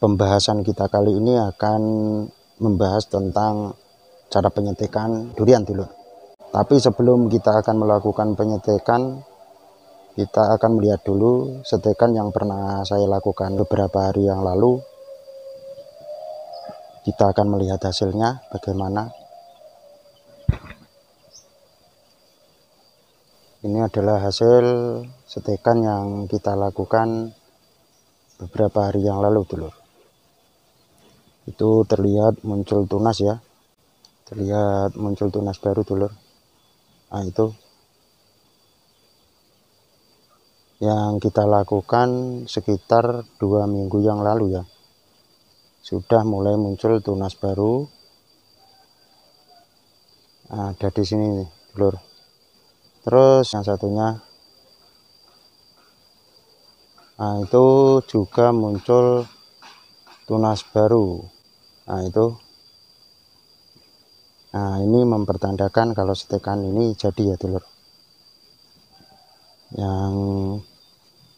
Pembahasan kita kali ini akan membahas tentang cara penyetikan durian dulu. Tapi sebelum kita akan melakukan penyetikan, kita akan melihat dulu setikan yang pernah saya lakukan beberapa hari yang lalu. Kita akan melihat hasilnya bagaimana. Ini adalah hasil setikan yang kita lakukan beberapa hari yang lalu dulu. Itu terlihat muncul tunas ya, terlihat muncul tunas baru dulu. Nah, itu yang kita lakukan sekitar 2 minggu yang lalu ya, sudah mulai muncul tunas baru. Nah, ada di sini nih dulur. Terus yang satunya, nah itu juga muncul tunas baru. Nah itu, nah ini mempertandakan kalau setikan ini jadi ya dulur. Yang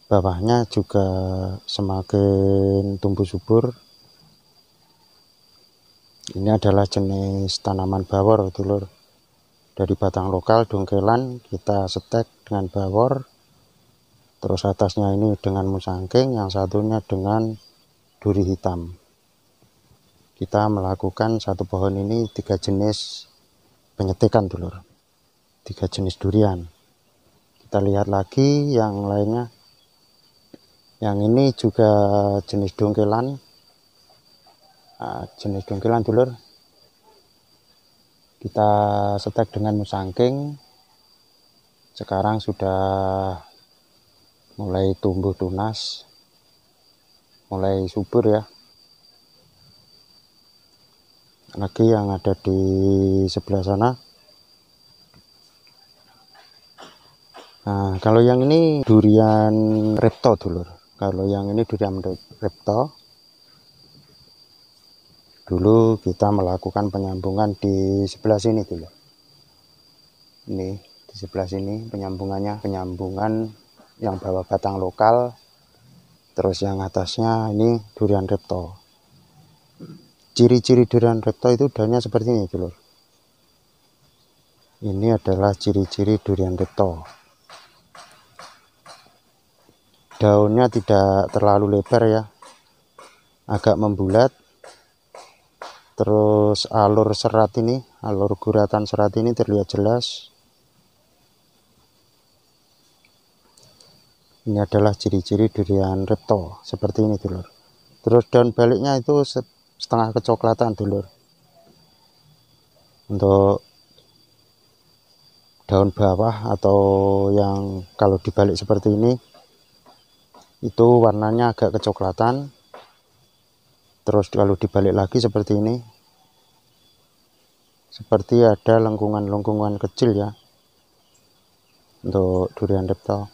bawahnya juga semakin tumbuh subur. Ini adalah jenis tanaman bawor dulur. Dari batang lokal dongkelan kita setek dengan bawor. Terus atasnya ini dengan musangking, yang satunya dengan duri hitam. Kita melakukan satu pohon ini 3 jenis penyetikan dulur, 3 jenis durian. Kita lihat lagi yang lainnya. Yang ini juga jenis dongkelan. Nah, jenis dongkelan dulur. Kita setek dengan musangking. Sekarang sudah mulai tumbuh tunas, mulai subur ya. Lagi yang ada di sebelah sana. Nah, kalau yang ini durian repto dulur. Kalau yang ini durian repto. Dulu kita melakukan penyambungan di sebelah sini dulu. Ini di sebelah sini penyambungannya, penyambungan yang bawah batang lokal. Terus yang atasnya ini durian repto. Ciri-ciri durian repto itu daunnya seperti ini dulur. Ini adalah ciri-ciri durian repto. Daunnya tidak terlalu lebar ya, agak membulat. Terus alur serat ini, alur guratan serat ini terlihat jelas. Ini adalah ciri-ciri durian repto seperti ini dulur. Terus daun baliknya itu setengah kecoklatan dulur. Untuk daun bawah atau yang kalau dibalik seperti ini itu warnanya agak kecoklatan. Terus kalau dibalik lagi seperti ini, seperti ada lengkungan-lengkungan kecil ya untuk durian repto.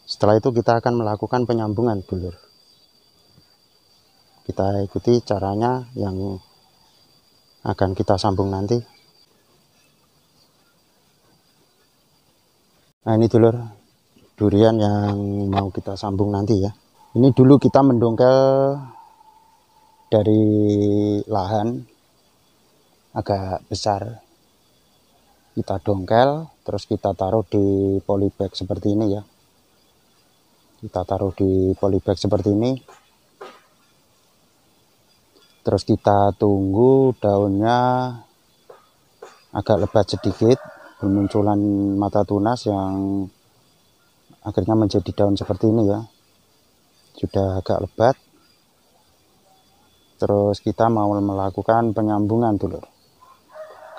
Setelah itu kita akan melakukan penyambungan dulur. Kita ikuti caranya yang akan kita sambung nanti. Nah ini dulur, durian yang mau kita sambung nanti ya. Ini dulu kita mendongkel dari lahan agak besar. Kita dongkel, terus kita taruh di polybag seperti ini ya. Kita taruh di polybag seperti ini. Terus kita tunggu daunnya agak lebat sedikit, bermunculan mata tunas yang akhirnya menjadi daun seperti ini ya. Sudah agak lebat. Terus kita mau melakukan penyambungan dulu.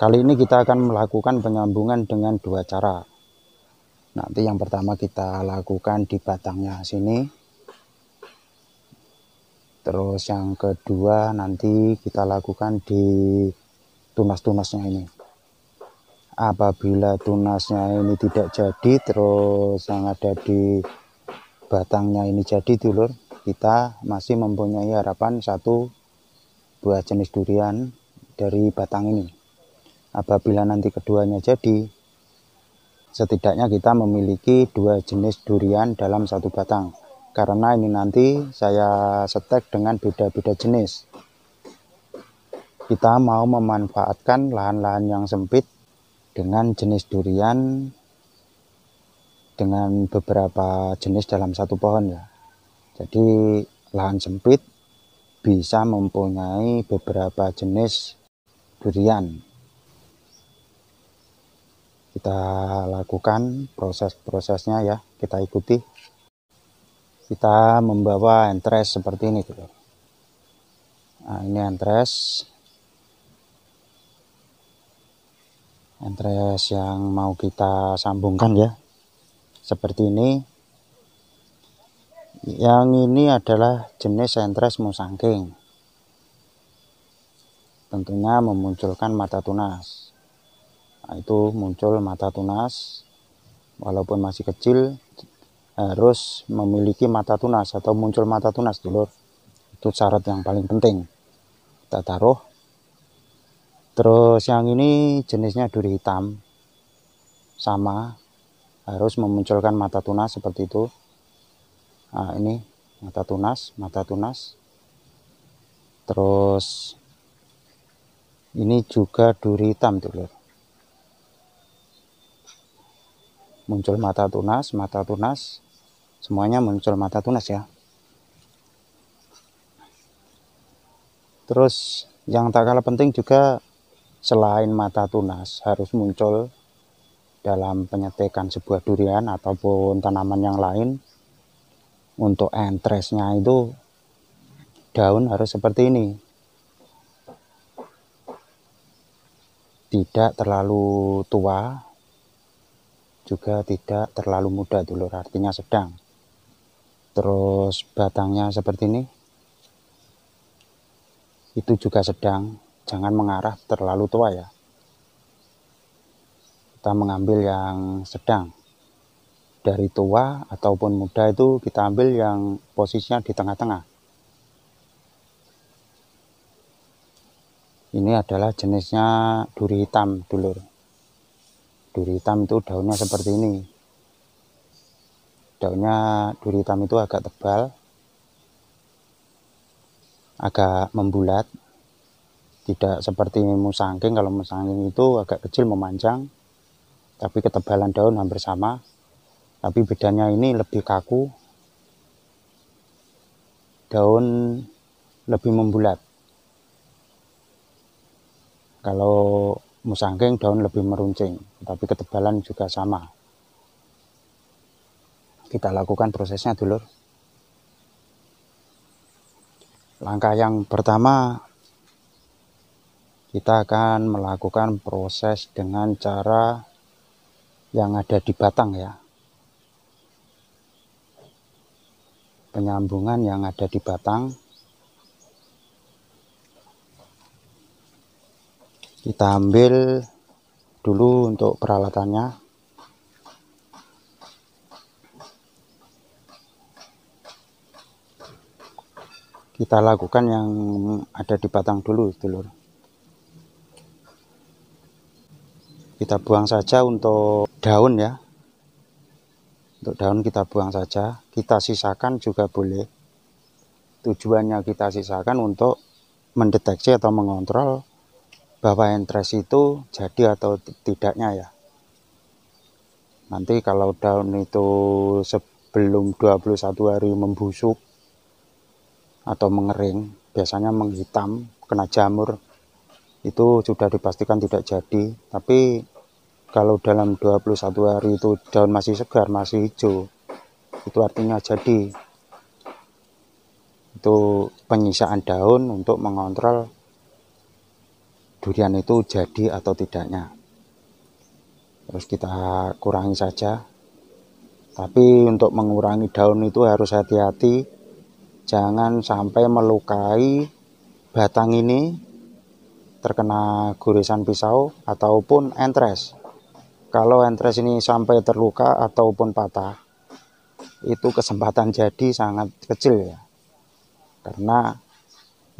Kali ini kita akan melakukan penyambungan dengan 2 cara. Nanti yang pertama kita lakukan di batangnya sini. Terus yang kedua nanti kita lakukan di tunas-tunasnya ini. Apabila tunasnya ini tidak jadi, terus yang ada di batangnya ini jadi dulur, kita masih mempunyai harapan 1-2 jenis durian dari batang ini. Apabila nanti keduanya jadi, setidaknya kita memiliki 2 jenis durian dalam 1 batang. karena ini nanti saya setek dengan beda-beda jenis. Kita mau memanfaatkan lahan-lahan yang sempit dengan jenis durian dengan beberapa jenis dalam satu pohon ya. Jadi lahan sempit bisa mempunyai beberapa jenis durian. Kita lakukan proses-prosesnya ya, kita ikuti. Kita membawa entres seperti ini dulu. Nah, ini entres yang mau kita sambungkan ya, seperti ini. Yang ini adalah jenis entres musangking, tentunya memunculkan mata tunas. Nah, itu muncul mata tunas, walaupun masih kecil harus memiliki mata tunas atau muncul mata tunas dulu. Itu syarat yang paling penting. Kita taruh. Terus yang ini jenisnya duri hitam, sama, harus memunculkan mata tunas seperti itu. Nah, ini mata tunas. Terus ini juga duri hitam dulu. Muncul mata tunas, semuanya muncul mata tunas ya. Terus yang tak kalah penting juga, selain mata tunas harus muncul dalam penyetekan sebuah durian ataupun tanaman yang lain, untuk entresnya itu daun harus seperti ini, tidak terlalu tua juga tidak terlalu muda dulu, artinya sedang. Terus batangnya seperti ini, itu juga sedang, jangan mengarah terlalu tua ya. Kita mengambil yang sedang, dari tua ataupun muda itu kita ambil yang posisinya di tengah-tengah. Ini adalah jenisnya duri hitam dulur. Duri hitam itu daunnya seperti ini. Daunnya duri hitam itu agak tebal, agak membulat, tidak seperti musangking. Kalau musangking itu agak kecil memanjang, tapi ketebalan daun hampir sama. Tapi bedanya ini lebih kaku, daun lebih membulat. Kalau musangking daun lebih meruncing, tapi ketebalan juga sama. Kita lakukan prosesnya dulu. Langkah yang pertama, kita akan melakukan proses dengan cara yang ada di batang ya. Penyambungan yang ada di batang. Kita ambil dulu untuk peralatannya. Kita lakukan yang ada di batang dulu, dulur. Kita buang saja untuk daun ya. Untuk daun kita buang saja. Kita sisakan juga boleh. Tujuannya kita sisakan untuk mendeteksi atau mengontrol bahwa entres itu jadi atau tidaknya ya. Nanti kalau daun itu sebelum 21 hari membusuk atau mengering, biasanya menghitam, kena jamur, itu sudah dipastikan tidak jadi. Tapi kalau dalam 21 hari itu daun masih segar, masih hijau, itu artinya jadi. Itu penyisaan daun untuk mengontrol durian itu jadi atau tidaknya. Terus kita kurangi saja. Tapi untuk mengurangi daun itu harus hati-hati, jangan sampai melukai batang ini, terkena goresan pisau ataupun entres. Kalau entres ini sampai terluka ataupun patah, itu kesempatan jadi sangat kecil ya. Karena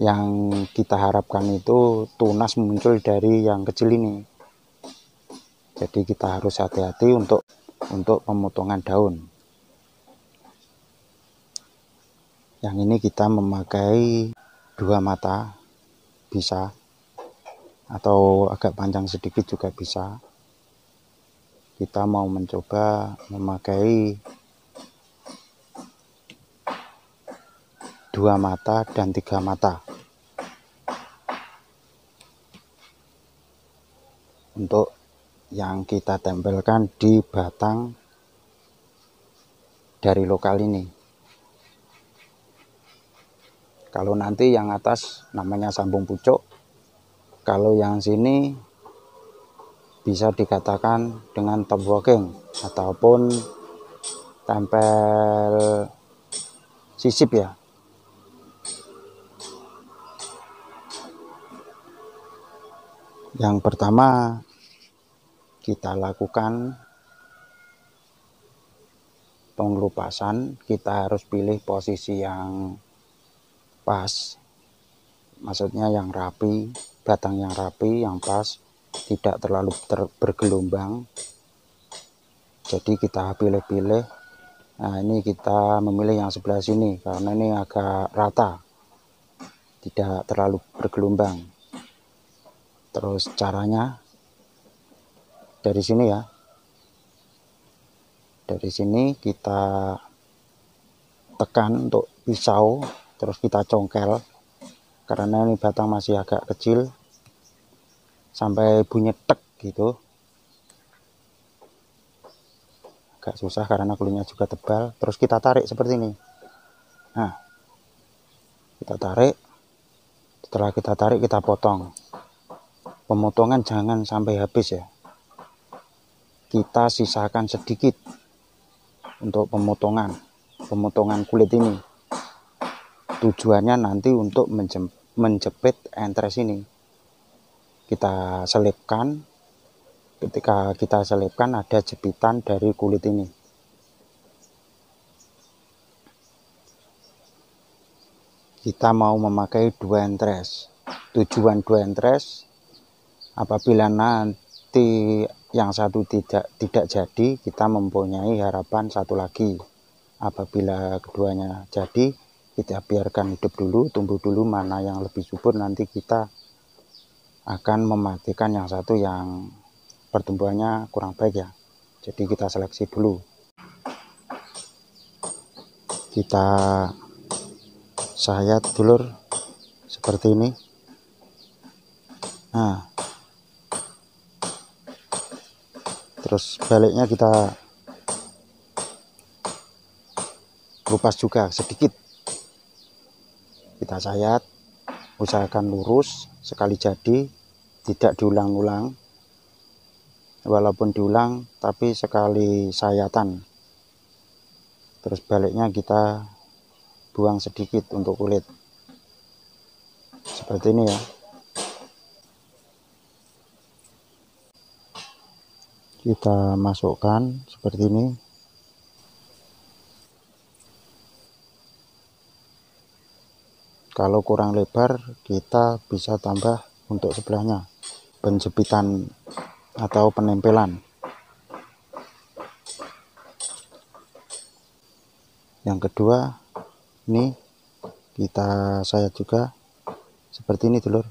yang kita harapkan itu tunas muncul dari yang kecil ini. Jadi kita harus hati-hati untuk pemotongan daun. Yang ini kita memakai 2 mata bisa, atau agak panjang sedikit juga bisa. Kita mau mencoba memakai 2 mata dan 3 mata untuk yang kita tempelkan di batang dari lokal ini. Kalau nanti yang atas namanya sambung pucuk, kalau yang sini bisa dikatakan dengan top working ataupun tempel sisip ya. Yang pertama kita lakukan pengelupasan. Kita harus pilih posisi yang pas, maksudnya yang rapi, batang yang rapi, yang pas, tidak terlalu bergelombang. Jadi kita pilih-pilih. Nah, ini kita memilih yang sebelah sini karena ini agak rata, tidak terlalu bergelombang. Terus caranya dari sini ya. Dari sini kita tekan untuk pisau, terus kita congkel karena ini batang masih agak kecil, sampai bunyi tek gitu. Agak susah karena kulitnya juga tebal. Terus kita tarik seperti ini. Nah, kita tarik. Setelah kita tarik, kita potong. Pemotongan jangan sampai habis ya. Kita sisakan sedikit untuk pemotongan kulit ini. Tujuannya nanti untuk menjepit entres ini. Kita selipkan. Ketika kita selipkan ada jepitan dari kulit ini. Kita mau memakai 2 entres. Tujuan 2 entres, apabila nanti yang satu tidak jadi, kita mempunyai harapan satu lagi. Apabila keduanya jadi, kita biarkan hidup dulu, tumbuh dulu, mana yang lebih subur nanti kita akan mematikan yang satu yang pertumbuhannya kurang baik ya. Jadi kita seleksi dulu. Kita sayat dulur seperti ini. Nah, terus baliknya kita kupas juga sedikit. Kita sayat, usahakan lurus sekali jadi, tidak diulang-ulang. Walaupun diulang tapi sekali sayatan. Terus baliknya kita buang sedikit untuk kulit. Seperti ini ya. Kita masukkan seperti ini. Kalau kurang lebar, kita bisa tambah untuk sebelahnya, penjepitan atau penempelan. Yang kedua, ini kita sayat juga seperti ini dulur.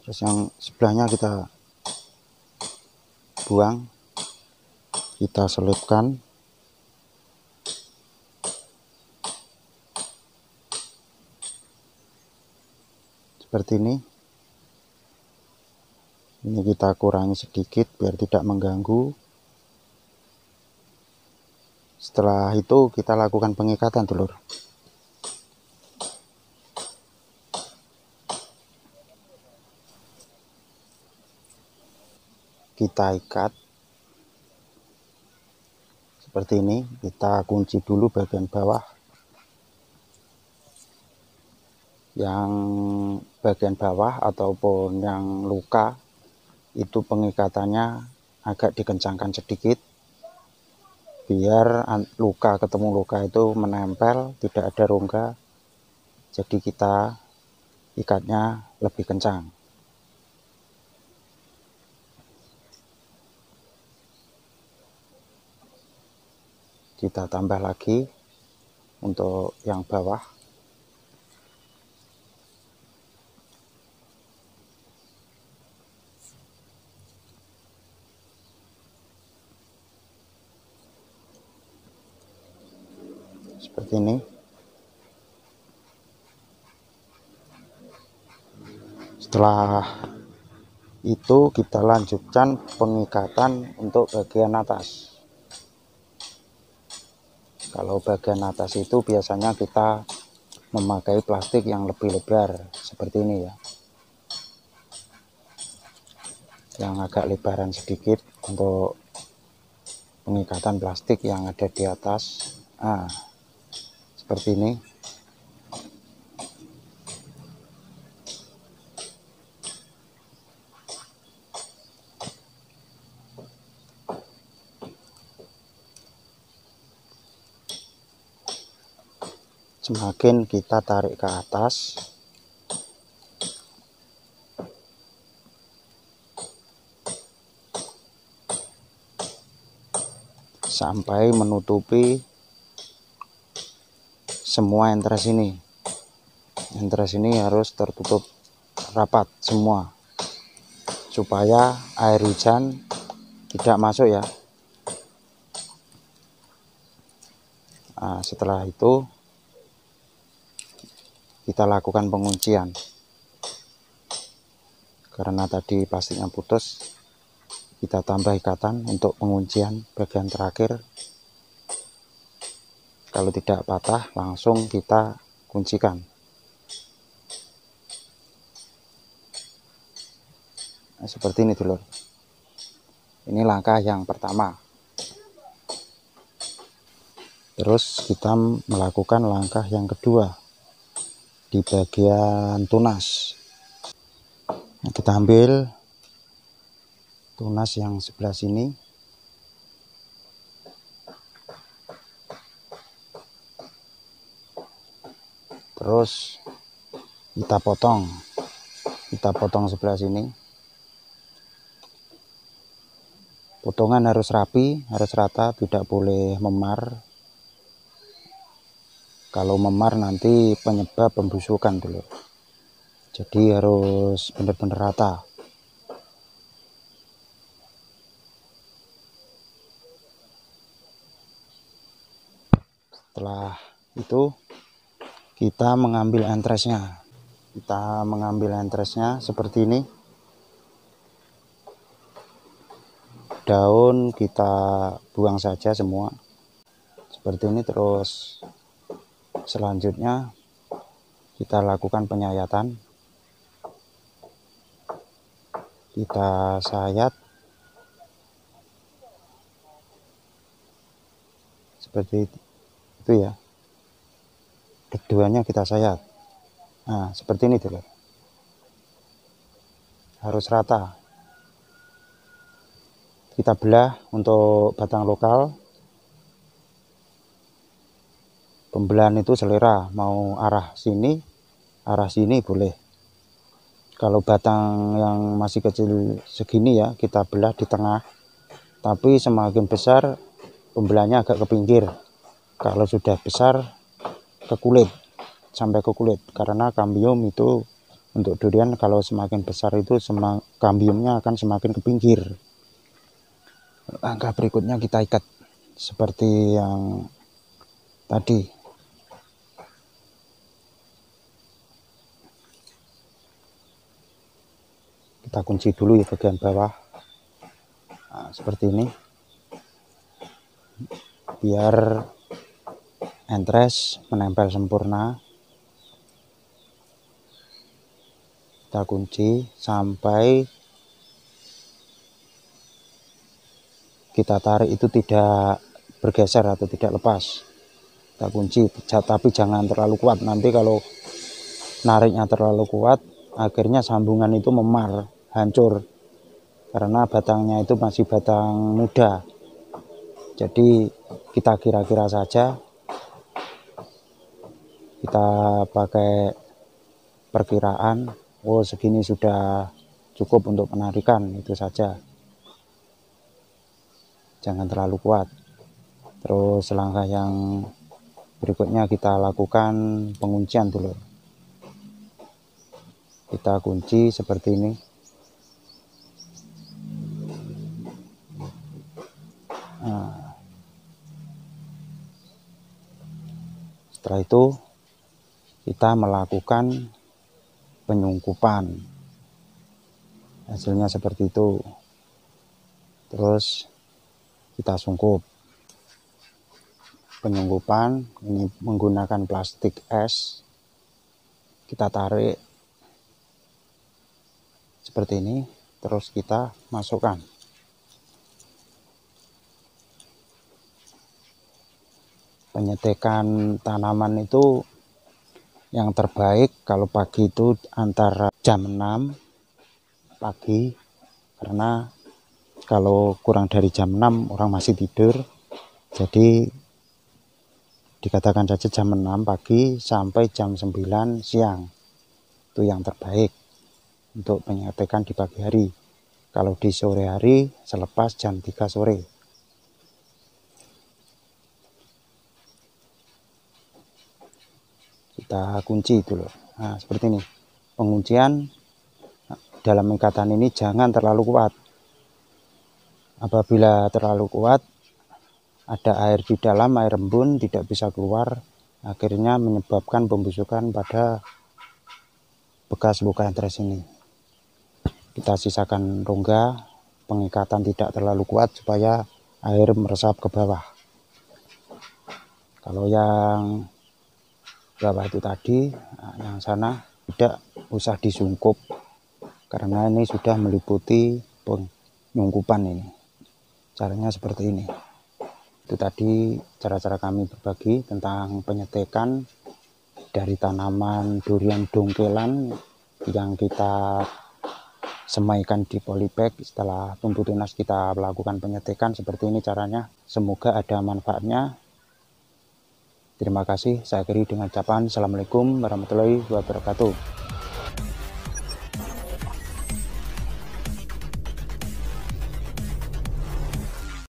Terus yang sebelahnya kita buang, kita selipkan. Seperti ini. Ini kita kurangi sedikit biar tidak mengganggu. Setelah itu kita lakukan pengikatan dulur. Kita ikat seperti ini. Kita kunci dulu bagian bawah. Yang bagian bawah ataupun yang luka itu pengikatannya agak dikencangkan sedikit biar luka ketemu luka itu menempel, tidak ada rongga. Jadi kita ikatnya lebih kencang. kita tambah lagi untuk yang bawah. Seperti ini. Setelah itu kita lanjutkan pengikatan untuk bagian atas. Kalau bagian atas itu biasanya kita memakai plastik yang lebih lebar seperti ini ya, yang agak lebaran sedikit untuk pengikatan plastik yang ada di atas. Nah, seperti ini. Semakin kita tarik ke atas, sampai menutupi semua entres ini. Entres ini harus tertutup rapat semua, supaya air hujan tidak masuk ya. Nah, setelah itu kita lakukan penguncian. Karena tadi plastiknya putus, kita tambah ikatan untuk penguncian bagian terakhir. Kalau tidak patah, langsung kita kuncikan. Nah, seperti ini dulur. Ini langkah yang pertama. Terus kita melakukan langkah yang kedua di bagian tunas. Nah, kita ambil tunas yang sebelah sini, terus kita potong sebelah sini. Potongan harus rapi, harus rata, tidak boleh memar. Kalau memar nanti penyebab pembusukan dulu. Jadi harus benar-benar rata. Setelah itu kita mengambil entresnya. Kita mengambil entresnya seperti ini. Daun kita buang saja semua. Seperti ini. Terus selanjutnya kita lakukan penyayatan. Kita sayat seperti itu ya. Keduanya kita sayat. Nah, seperti ini dulu. Harus rata. Kita belah untuk batang lokal. Pembelahan itu selera, mau arah sini boleh. Kalau batang yang masih kecil segini ya, kita belah di tengah. Tapi semakin besar, pembelahnya agak ke pinggir. Kalau sudah besar, ke kulit, sampai ke kulit. Karena kambium itu untuk durian kalau semakin besar itu kambiumnya akan semakin ke pinggir. Langkah berikutnya kita ikat seperti yang tadi. Kita kunci dulu ya bagian bawah. Nah, seperti ini. Biar entres menempel sempurna. Kita kunci sampai kita tarik itu tidak bergeser atau tidak lepas. Kita kunci, tapi jangan terlalu kuat. Nanti kalau nariknya terlalu kuat, akhirnya sambungan itu memar, hancur. Karena batangnya itu masih batang muda. Jadi kita kira-kira saja. Kita pakai perkiraan, oh segini sudah cukup untuk penarikan, itu saja. Jangan terlalu kuat. Terus langkah yang berikutnya kita lakukan penguncian dulu. Kita kunci seperti ini. Nah, setelah itu kita melakukan penyungkupan. Hasilnya seperti itu. Terus kita sungkup. Penyungkupan ini menggunakan plastik es. Kita tarik seperti ini, terus kita masukkan. Penyetekan tanaman itu yang terbaik kalau pagi itu antara jam 6 pagi, karena kalau kurang dari jam 6 orang masih tidur. Jadi dikatakan saja jam 6 pagi sampai jam 9 siang. Itu yang terbaik untuk penyetekan di pagi hari. Kalau di sore hari selepas jam 3 sore. Kita kunci dulu. Nah, seperti ini. Penguncian dalam ikatan ini jangan terlalu kuat. Apabila terlalu kuat, ada air di dalam, air embun tidak bisa keluar, akhirnya menyebabkan pembusukan pada bekas luka entres ini. Kita sisakan rongga, pengikatan tidak terlalu kuat supaya air meresap ke bawah. Kalau yang bawah itu tadi, yang sana tidak usah disungkup, karena ini sudah meliputi penyungkupan ini. Caranya seperti ini. Itu tadi cara-cara kami berbagi tentang penyetekan dari tanaman durian dongkelan yang kita semaikan di polybag. Setelah tumbuh tunas kita melakukan penyetekan seperti ini caranya. Semoga ada manfaatnya. Terima kasih. Saya akhiri dengan ucapan Assalamualaikum warahmatullahi wabarakatuh.